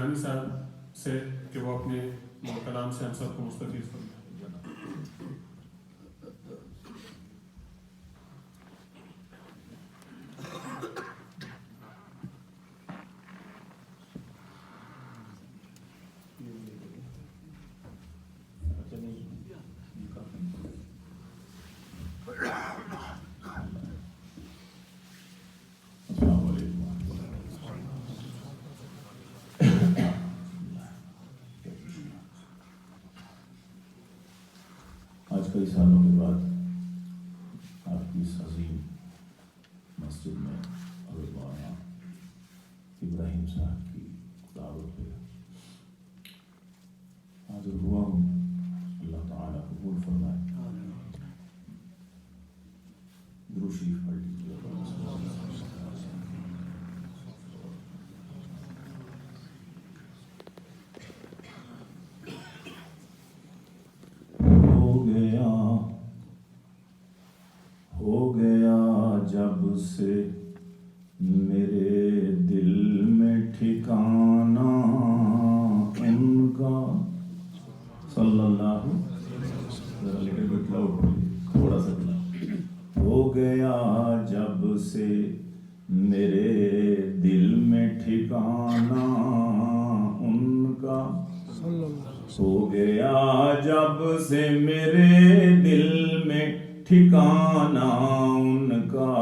درمیانی صاحب سے کہ وہ اپنے کلام سے ہم سب کو مستفید فرمائیں. کئی سالوں کے بعد آپ کی اس عظیم مسجد میں حضرت مولانا ابراہیم صاحب کی دعوت پہ حاضر ہوا ہوں. اللہ تعالیٰ قبول فرمائے. درود شریف پڑھ لیجیے. ہو گیا جب سے میرے دل میں ٹھکانا ان کا صلی اللہ تھوڑا سا. ہو گیا جب سے میرے دل میں ٹھکانا ان کا. ہو گیا جب سے میرے دل میں ٹھکانا ان کا.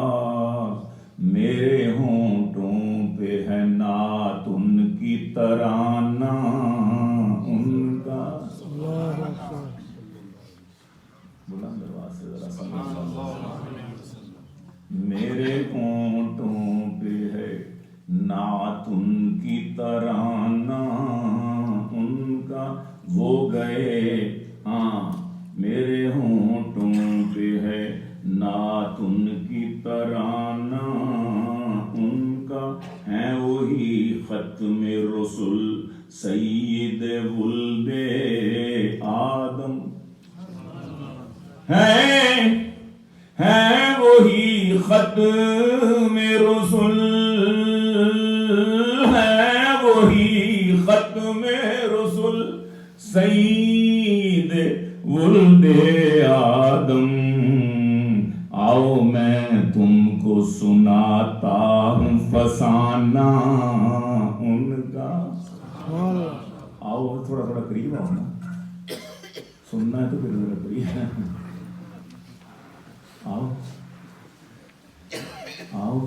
میرے ہونٹوں پہ ہے نعت ان کی ترانہ ان کا. بلند آواز سے ذرا میرے ہونٹوں پہ ہے نعت ان کی ترانہ ان کا. وہ گئے ہاں میرے ہونٹوں پہ ہے نعت ان کی ترانہ ان کا. ہے وہی ختم رسل سید ولد آدم. ہے وہی ختم رسل. ہے وہی ختم رسل سید ولد آدم. آؤ میں تم کو سناتا ہوں فسانہ ان کا. آؤ تھوڑا تھوڑا قریب آؤ نا. سننا ہے تو پھر ذرا قریب آؤ. آؤ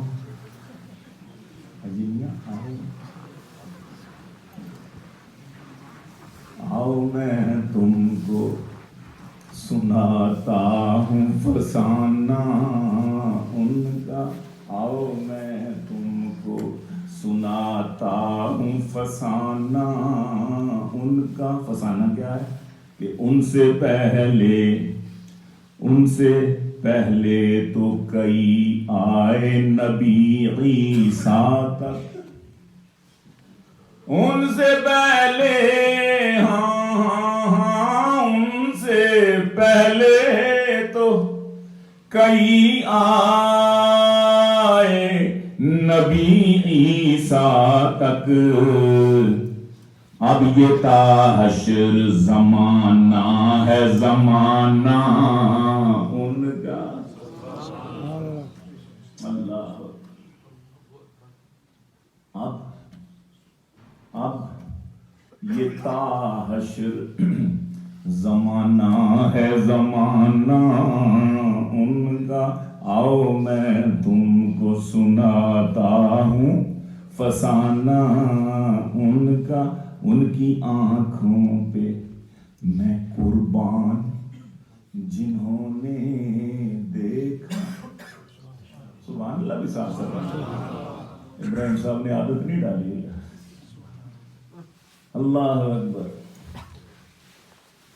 عجیبیاں آؤ. آؤ میں تم کو سناتا ہوں فسانہ ان کا. آؤ میں تم کو سناتا ہوں فسانہ ان کا. فسانہ کیا ہے کہ ان سے پہلے تو کئی آئے نبی عیسیٰ تک. ان سے پہلے ان سے پہلے تو کئی آئے نبی عیسیٰ تک. اب یہ تا حشر زمانہ ہے زمانہ ان کا. اللہ اب یہ تا حشر زمانہ ہے زمانہ ان کا. آؤ میں تم کو سناتا ہوں فسانہ ان کا. ان کی آنکھوں پہ میں قربان جنہوں نے دیکھا. سبحان اللہ. بھی ساتھ ساتھ ابراہیم صاحب نے عادت نہیں ڈالی ہے. اللہ اکبر.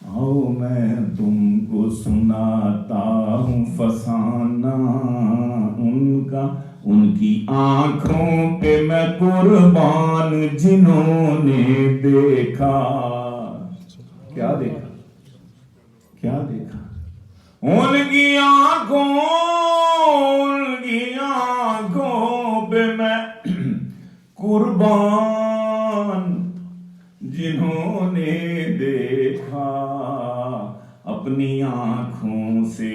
آؤ میں تم کو سناتا ہوں فسانہ ان کا. ان کی آنکھوں پہ میں قربان جنہوں نے دیکھا. کیا دیکھا کیا دیکھا. ان کی آنکھوں پہ میں قربان جنہوں نے دیکھا اپنی آنکھوں سے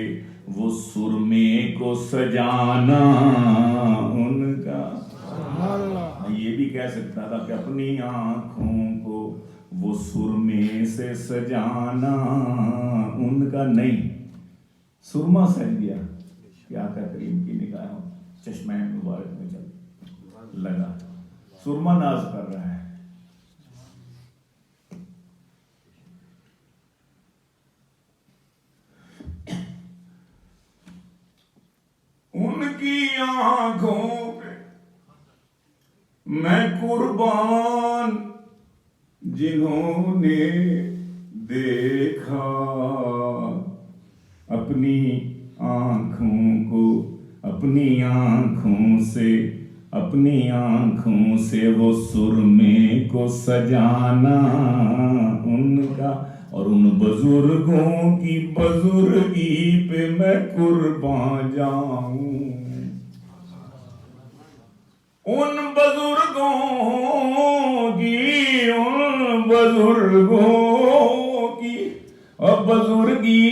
وہ سرمے کو سجانا ان کا. یہ بھی کہہ سکتا تھا کہ اپنی آنکھوں کو وہ سرمے سے سجانا ان کا. نہیں، سرما سج گیا کہ آقا کریم کی نگاہوں چشمہ مبارک میں چل لگا. سرما ناز کر رہا ہے. ان کی آنکھوں پہ میں قربان جنہوں نے دیکھا اپنی آنکھوں کو، اپنی آنکھوں سے وہ سرمے کو سجانا ان کا. اور ان بزرگوں کی بزرگی پہ میں قربان جاؤں. ان بزرگوں کی بزرگی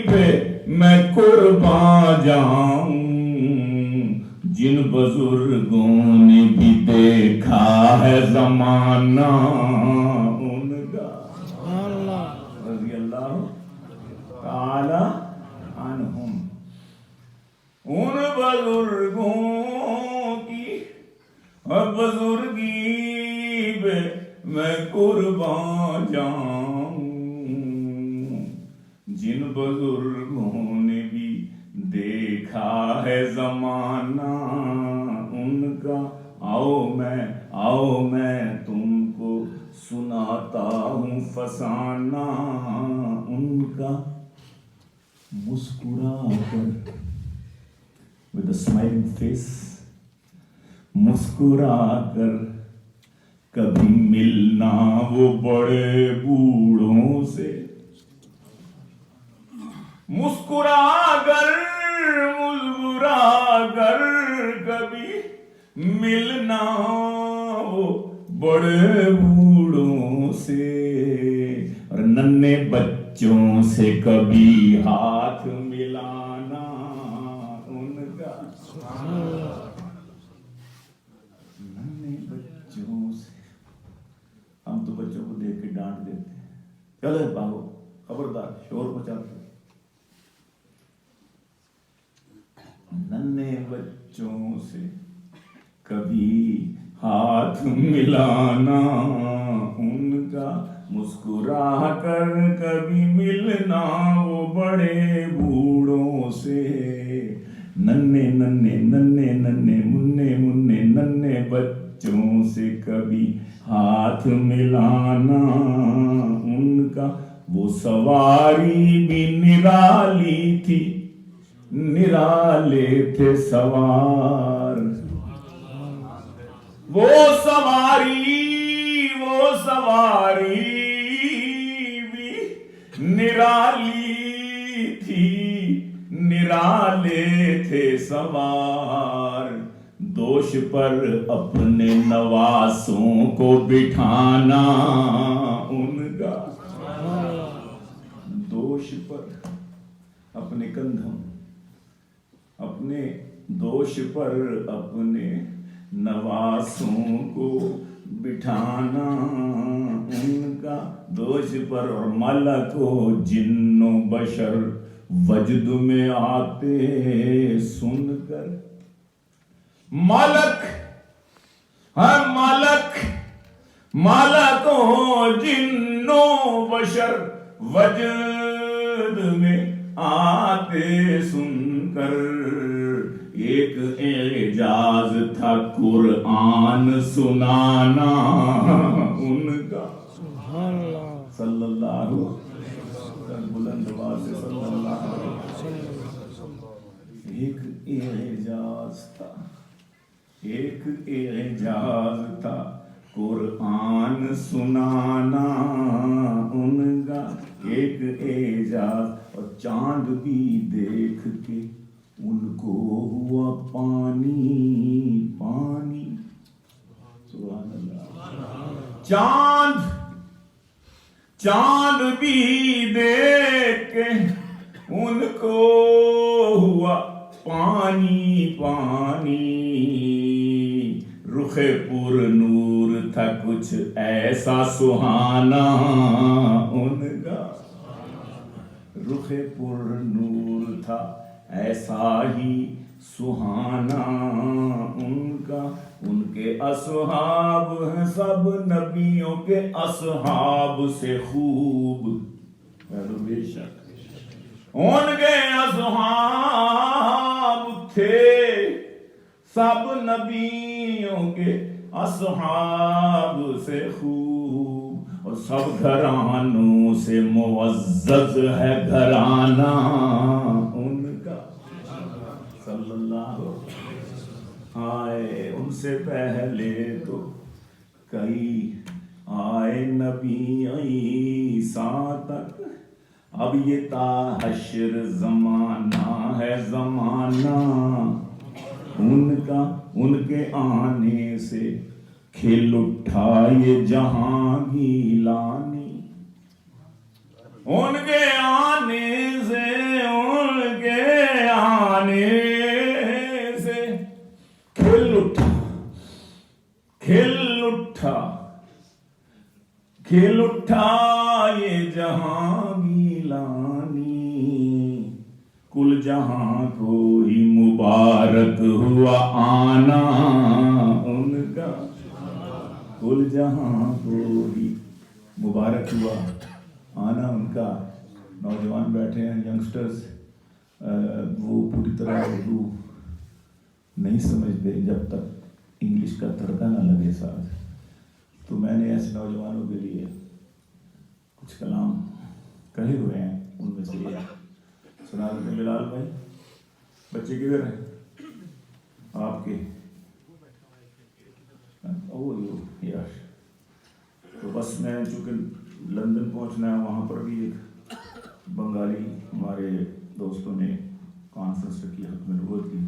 پہ میں قربان جاؤں. جن بزرگوں نے بھی دیکھا ہے زمانہ ان کا. رضی اللہ تعالی عنہم. ان بزرگوں کی بزرگی پہ میں قربان جاؤں. جن بزرگوں نے بھی دیکھا ہے زمانہ ان کا. آؤ میں تم کو سناتا ہوں فسانہ ان کا. مسکرا کر with a smiling face, مسکرا کر کبھی ملنا وہ بڑے بوڑھوں سے. مسکرا کر کبھی ملنا وہ بڑے بوڑھوں سے. اور ننھے بچوں سے کبھی ہاتھ ملانا ان کا. ننھے بچوں سے. ہم تو بچوں کو دیکھ کے ڈانٹ دیتے ہیں، چلو بھاگو، خبردار، شور مچاتے. ننھے بچوں سے کبھی ہاتھ ملانا ان کا. مسکرا کر کبھی ملنا وہ بڑے بوڑھوں سے. ننھے ننھے بچوں سے کبھی ہاتھ ملانا ان کا. وہ سواری بھی نرالی تھی، نرالے تھے سوار. وہ سواری بھی نرالی تھی، نرالے تھے سوار. دوش پر اپنے نواسوں کو بٹھانا ان کا. دوش پر اپنے کندھوں، اپنے دوش پر اپنے نواسوں کو بٹھانا ان کا. دوش پر. اور ملک و جن و بشر وجد میں آتے سن کر. ملک و جن و بشر وجد میں آتے سن کر. ایک اعجاز تھا قرآن سنانا ان کا. صلی اللہ بلند آواز سے صلی اللہ علیہ وسلم. ایک اعجاز تھا قرآن سنانا ان کا. ایک اعجاز. اور چاند بھی دیکھ کے ان کو ہوا پانی. سبحان اللہ. چاند بھی دیکھ کے ان کو ہوا پانی پانی، رخ پر نور تھا کچھ ایسا سہانا ان کا، رخ پر نور تھا ایسا ہی سہانا ان کا، ان کے اصحاب ہیں سب نبیوں کے اصحاب سے خوب، بے شک ان کے اصحاب تھے سب نبیوں کے اصحاب سے خوب، اور سب گھرانوں سے معزز ہے گھرانہ ان کا، صلی اللہ آئے ان سے پہلے تو کئی آئے نبی عیسیٰ تک، اب یہ تا حشر زمانہ ہے زمانہ ان کا، ان کے آنے سے کھل اٹھا یہ جہاں گیلانی، ان کے آنے سے، ان کے آنے سے کھل اٹھا یہ جہاں گیلانی، کل جہاں کو ہی مبارک ہوا آنا ان کا، کل جہاں کو ہی مبارک ہوا آنا ان کا۔ نوجوان بیٹھے ہیں، ینگسٹرز، وہ پوری طرح اردو نہیں سمجھتے جب تک انگلش کا تڑکا نہ لگے ساتھ، تو میں نے ایسے نوجوانوں کے لیے کچھ کلام کہے ہوئے ہیں، ان میں سے یہ سنا دیتے ہیں۔ بلال بھائی، بچے کدھر ہیں آپ کے؟ یار تو بس میں چونکہ لندن پہنچنا ہے، وہاں پر بھی ایک بنگالی ہمارے دوستوں نے کانفرنس رکھی، ختم نبوت کی،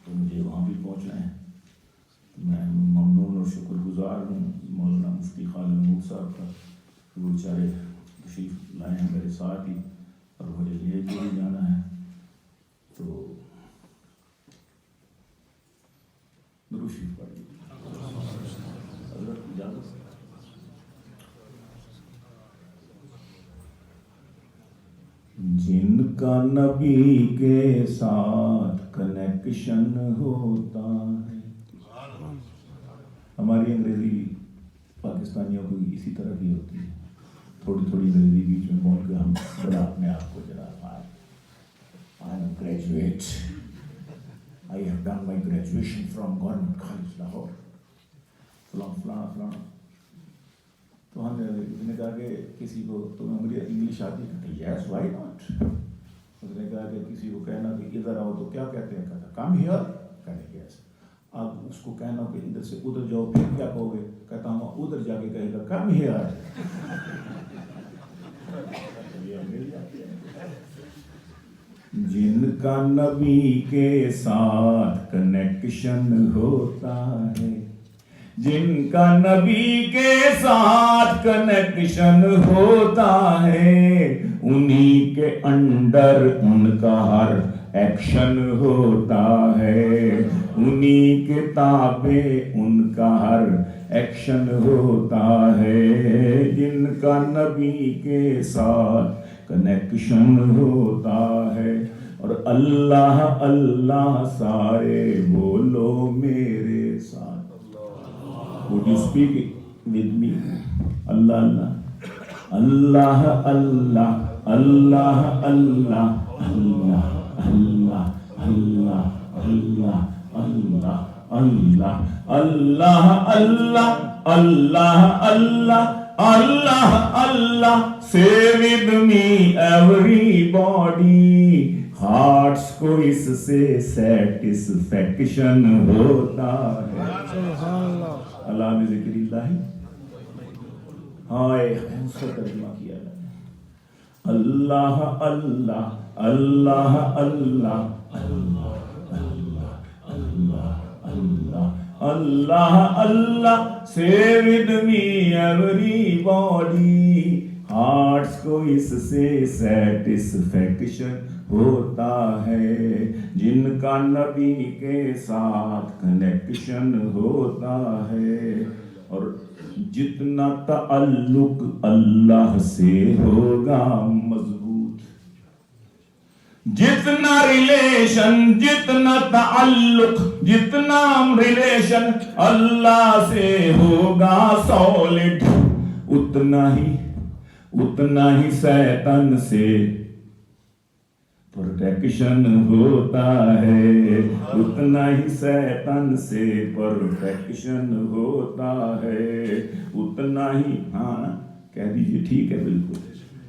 تو مجھے وہاں بھی پہنچنا ہے۔ میں ممنون اور شکر گزار ہوں مولانا مفتی خالد محمود صاحب کا، وہ بیچارے تشریف لائے ہیں میرے ساتھ ہی، اور مجھے لے کے بھی جانا ہے، تو درود شریف پڑھیے حضرت کی اجازت سے۔ جن کا نبی کے ساتھ کنیکشن ہوتا ہے، ہماری انگریزی پاکستانیوں کو اسی طرح کی ہوتی ہے، تھوڑی تھوڑی انگریزی بیچ میں بول کے ہم بڑا اپنے آپ کو جناب I am a graduate. I have done my graduation from Government College Lahore. فلاں تو ہم نے کہا کہ کسی کو تمہیں مجھے انگلش آتی ہے؟ Yes why not. اس نے کہا کہ کسی کو کہنا کہ ادھر آؤ تو کیا کہتے ہیں؟ کہتا کم ہیئر، کہتے یس۔ اب اس کو کہنا کہ ادھر سے ادھر جاؤ پھر کیا کہو گے؟ کہتا ہوں ادھر جا کے کہے گا کم ہیئر۔ جن کا نبی کے ساتھ کنیکشن ہوتا ہے، جن کا نبی کے ساتھ کنیکشن ہوتا ہے، انہی کے انڈر ان کا ہر ایکشن ہوتا ہے، انہی کے تابع ان کا ہر ایکشن ہوتا ہے، جن کا نبی کے ساتھ کنیکشن ہوتا ہے۔ اور اللہ اللہ سارے بولو میرے ساتھ۔ Would you speak it with me? Allah Allah Allah Allah Allah Allah Allah Allah Allah Allah Allah Allah Allah Allah Allah Allah Allah, say with me everybody, hearts کو اس سے satisfaction ہوتا ہے۔ اللہ میں ذکر اللہ ہائے اس کا ترجمہ کیا جائے۔ اللہ اللہ اللہ اللہ اللہ اللہ اللہ اللہ Allah, Allah, say with me everybody. Hearts کو اس سے satisfaction ہوتا ہے جن کا نبی کے ساتھ کنیکشن ہوتا ہے اور جتنا تعلق اللہ سے ہوگا مضبوط جتنا ریلیشن جتنا تعلق جتنا ریلیشن اللہ سے ہوگا سالڈ اتنا ہی شیطان سے پروٹیکشن ہوتا ہے اتنا ہی شیطان سے پروٹیکشن ہوتا ہے اتنا ہی ہاں کہہ دیجیے ٹھیک ہے بالکل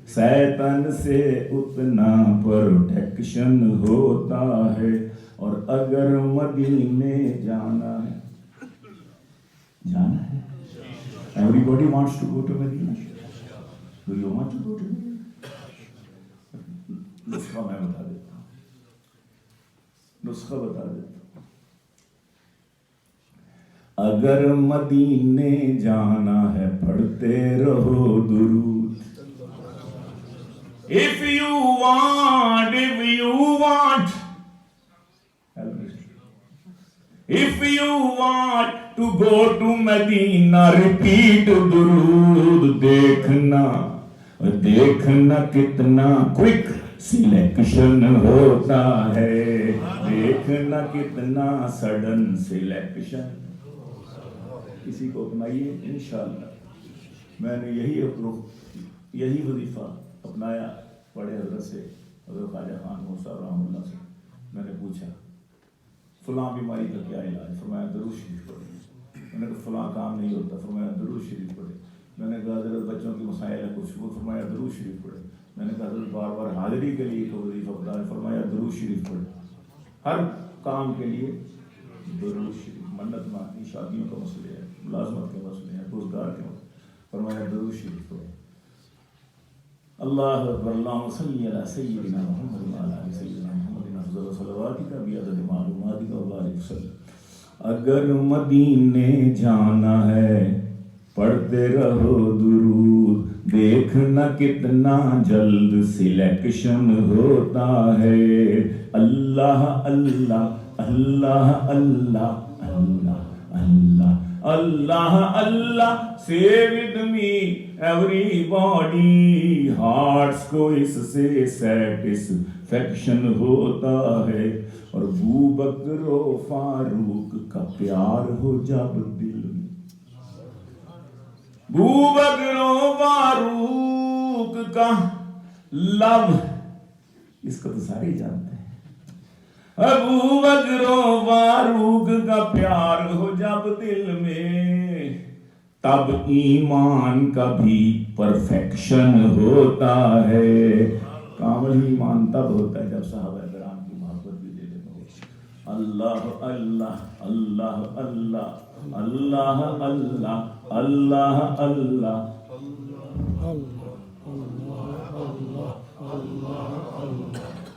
شیطان سے اتنا پروٹیکشن ہوتا ہے اور اگر مدینے جانا ہے everybody wants to go to Medina do you want to go to Medina نسخہ میں بتا دیتا ہوں اگر مدینے جانا ہے پڑھتے رہو درود if you want to go to Medina repeat درود دیکھنا کتنا کوئک سلیکشن ہوتا ہے دیکھنا کتنا سڈن سلیکشن کسی کو اپنائیے انشاءاللہ میں نے یہی وظیفہ اپنایا بڑے حضرت سے حضرت خواجہ خان موسیٰ رحمہ اللہ سے میں نے پوچھا فلاں بیماری کا کیا علاج فرمایا درود شریف پڑھیں میں نے کہا فلاں کام نہیں ہوتا فرمایا درود شریف پڑھیں میں نے کہا حضرت بچوں کی مسائل ہے کچھ وہ فرمایا درود شریف پڑھیں میں نے کہا حضرت بار بار حاضری کے لیے تو وظیفہ بتائیں فرمایا درود شریف پڑھیں ہر کام کے لیے درود شریف منت مانگی شادیوں کا مسئلہ ہے ملازمت کے مسئلے ہیں روزگار کے مسئلے فرمایا درود شریف پڑھیں اللہ اکبر اللہم صلی علی سیدنا محمد وعلی آل سیدنا محمد افضل صلواتک بعدد معلوماتک وبارک وسلم اگر مدینے جانا ہے پڑھتے رہو درود دیکھنا کتنا جلد سلیکشن ہوتا ہے اللہ اللہ اللہ اللہ اللہ اللہ اللہ اللہ say with me everybody hearts کو اس سے satisfaction ہوتا ہے اور ابو بکر و فاروق کا پیار ہو جب دل میں ابو بکر و فاروق کا لو اس کو تو سارے جانتے ہیں ابو بکر و فاروق کا پیار ہو جب دل میں تب ایمان کا بھی پرفیکشن ہوتا ہے کامل ایمان تب ہوتا ہے جب صحابہ کرام کی محبت بھی دل میں ہو اللہ اللہ اللہ اللہ اللہ اللہ اللہ اللہ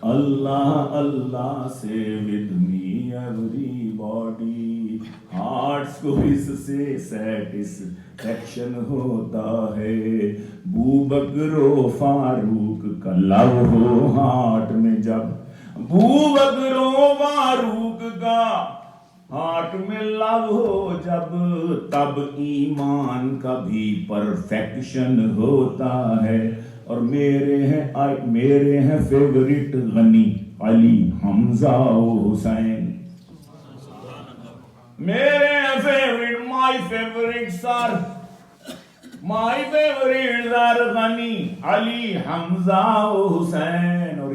اللہ اللہ سے with me everybody hearts کو اس سے satisfaction ہوتا ہے ابو بکر و فاروق کا لو ہو ہارٹ میں جب ابو بکر و فاروق کا ہارٹ میں لو ہو جب تب ایمان کا بھی پرفیکشن ہوتا ہے اور میرے ہیں فیورٹ غنی علی حمزہ و حسین میرے ہیں فیورٹ مائی فیورٹ سر غنی علی حمزہ و حسین اور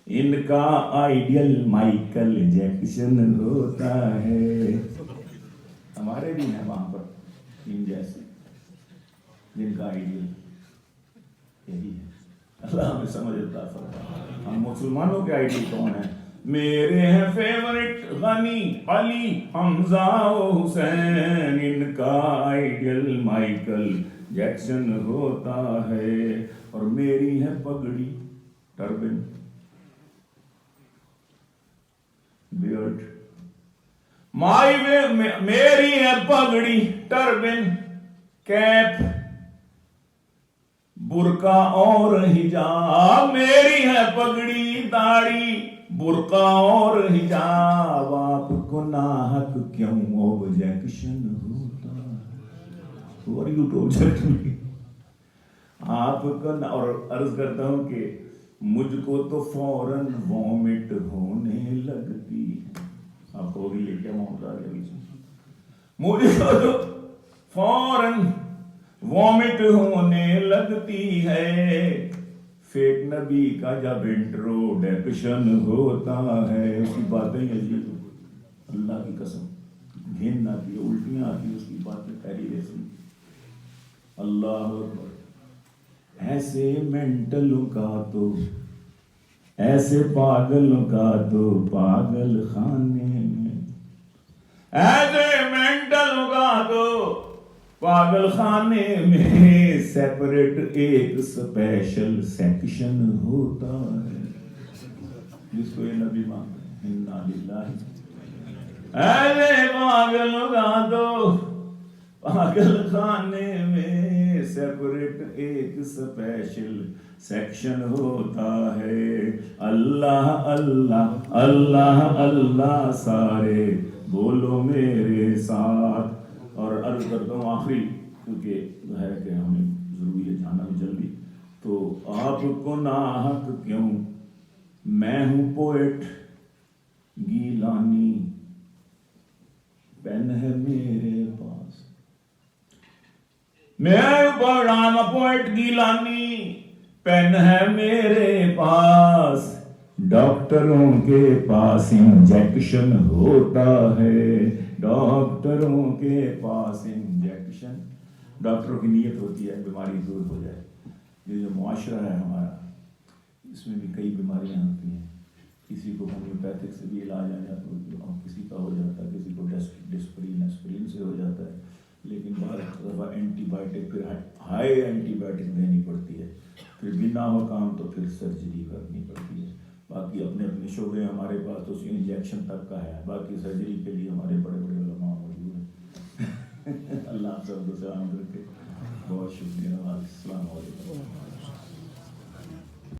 ان کا آئیڈیل مائیکل جیکسن ہوتا ہے ہمارے بھی ہیں وہاں پر ان جیسے جن کا آئیڈیل یہی ہے اللہ ہمیں سمجھ عطا فرمائے ہم مسلمانوں کے آئیڈیل کون ہیں میرے ہیں فیورٹ غنی علی حمزہ و حسین ان کا آئیڈیل مائیکل جیکسن ہوتا ہے اور میری ہے پگڑی ٹربن بیئرڈ. مائی میری ہے پگڑی ٹربن کیپ برقع اور حجاب. میری ہے پگڑی داڑھی برقع اور حجاب. آپ کو ناحق کیوں آبجیکشن ہوتا ہے؟ Who are you to object me? آپ کو اور عرض کرتا ہوں کہ مجھ کو تو فوراً وامٹ ہونے لگتی ہے. آپ کو ہوگی لے کے وامٹ آ گیا بیچ میں. مجھ کو تو فوراً وامٹ ہونے لگتی ہے. فیک نبی کا جب انٹروڈکشن ہوتا ہے اس کی باتیں عجیب, اللہ کی قسم گھن آتی ہے, الٹیاں آتی ہیں اس کی باتیں پہلی ایسی. اللہ اکبر. ایسے مینٹلوں کا تو ایسے پاگلوں کا تو پاگل خانے میں, ایسے مینٹلوں کا تو پاگل خانے میں سیپریٹ ایک سپیشل سیکشن ہوتا ہے جس کو یہ نبی مانتے ہیں. انا للہ. ایسے پاگلوں کا تو پاگل خانے میں سیپریٹ ایک سپیشل سیکشن ہوتا ہے. اللہ اللہ اللہ اللہ سارے بولو میرے ساتھ. اور عرض کرتا ہوں آخری, کیونکہ ہے کہ ہمیں ضروری ہے جانا بھی جلدی, تو آپ کو ناحق کیوں, میں ہوں پوئٹ گیلانی, پین ہے میرے پاس. میں پڑھام پوئٹ گیلانی, پین ہے میرے پاس. ڈاکٹروں کے پاس انجیکشن ہوتا ہے, ڈاکٹروں کے پاس انجیکشن. ڈاکٹروں کی نیت ہوتی ہے بیماری دور ہو جائے. یہ جو معاشرہ ہے ہمارا اس میں بھی کئی بیماریاں ہوتی ہیں. کسی کو ہومیوپیتھک سے بھی علاج آ جاتا ہے, کسی کا ہو جاتا ہے, کسی کو ڈسپرین سے ہو جاتا ہے, لیکن بعض دفعہ اینٹی بائیوٹک پھر ہائی اینٹی بائیوٹک دینی پڑتی ہے. پھر بھی نہ ہو کام تو پھر سرجری کرنی پڑتی ہے. باقی اپنے اپنے شعبے ہمارے پاس تو انجیکشن تک کا ہے, باقی سرجری کے لیے ہمارے بڑے بڑے علماء موجود ہیں. اللہ آپ سب کو سلام کرتے بہت شکریہ. السلام علیکم.